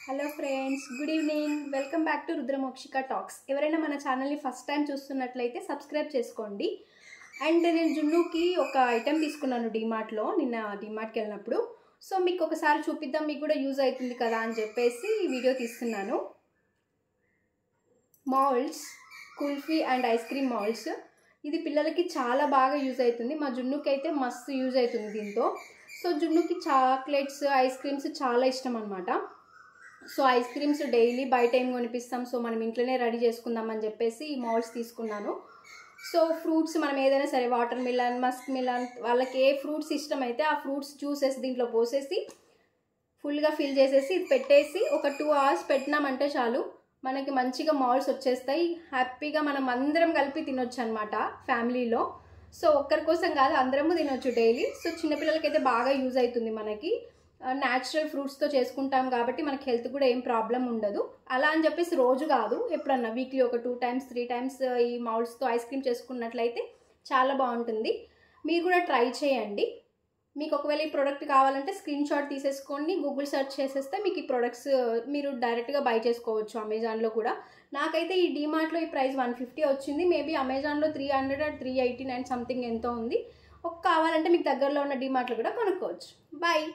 Hello friends, good evening. Welcome back to రుద్రమోక్షిక talks. ఎవరైనా మన ఛానల్ని ఫస్ట్ టైం చూస్తున్నట్లయితే సబ్స్క్రైబ్ చేసుకోండి. అండ్ నేను జున్నుకి ఒక ఐటెం తీసుకున్నాను డీమార్ట్లో, నిన్న డీమార్ట్కి వెళ్ళినప్పుడు. సో మీకు ఒకసారి చూపిద్దాం, మీకు కూడా యూజ్ అవుతుంది కదా అని చెప్పేసి ఈ వీడియో తీస్తున్నాను. Malls, kulfi and ice cream malls. ఇది పిల్లలకి చాలా బాగా యూజ్ అవుతుంది. మా జున్నుకి అయితే మస్తు యూజ్ అవుతుంది దీంతో. సో జున్నుకి చాక్లెట్స్, ఐస్ క్రీమ్స్ చాలా ఇష్టం అనమాట. సో ఐస్ క్రీమ్స్ డైలీ బయట ఏం కొనిపిస్తాం, సో మనం ఇంట్లోనే రెడీ చేసుకుందామని చెప్పేసి ఈ మాల్స్ తీసుకున్నాను. సో ఫ్రూట్స్ మనం ఏదైనా సరే, వాటర్ మిలన్, మస్క్ మిలన్, వాళ్ళకి ఏ ఫ్రూట్స్ ఇష్టమైతే ఆ ఫ్రూట్స్ జ్యూసెస్ దీంట్లో పోసేసి ఫుల్గా ఫిల్ చేసేసి ఇది పెట్టేసి ఒక 2 hours పెట్టినామంటే చాలు, మనకి మంచిగా మాల్స్ వచ్చేస్తాయి. హ్యాపీగా మనం అందరం కలిపి తినొచ్చు అనమాట ఫ్యామిలీలో. సో ఒక్కరి కోసం కాదు, అందరము తినొచ్చు డైలీ. సో చిన్నపిల్లలకైతే బాగా యూజ్ అవుతుంది. మనకి న్యాచురల్ ఫ్రూట్స్తో చేసుకుంటాం కాబట్టి మనకి హెల్త్ కూడా ఏం ప్రాబ్లం ఉండదు. అలా అని చెప్పేసి రోజు కాదు, ఎప్పుడన్నా వీక్లీ ఒక 2 times 3 times ఈ మాల్స్తో ఐస్ క్రీమ్ చేసుకున్నట్లయితే చాలా బాగుంటుంది. మీరు కూడా ట్రై చేయండి. మీకు ఒకవేళ ఈ ప్రోడక్ట్ కావాలంటే స్క్రీన్ షాట్ తీసేసుకోండి, గూగుల్ సెర్చ్ చేసేస్తే మీకు ఈ ప్రొడక్ట్స్ మీరు డైరెక్ట్గా బై చేసుకోవచ్చు అమెజాన్లో కూడా. నాకైతే ఈ డీమార్ట్లో ఈ ప్రైస్ 150 వచ్చింది. మేబీ అమెజాన్లో 300 or 389 సంథింగ్ ఎంతో ఉంది. కావాలంటే మీకు దగ్గరలో ఉన్న డీమార్ట్లో కూడా కొనుక్కోవచ్చు. బాయ్.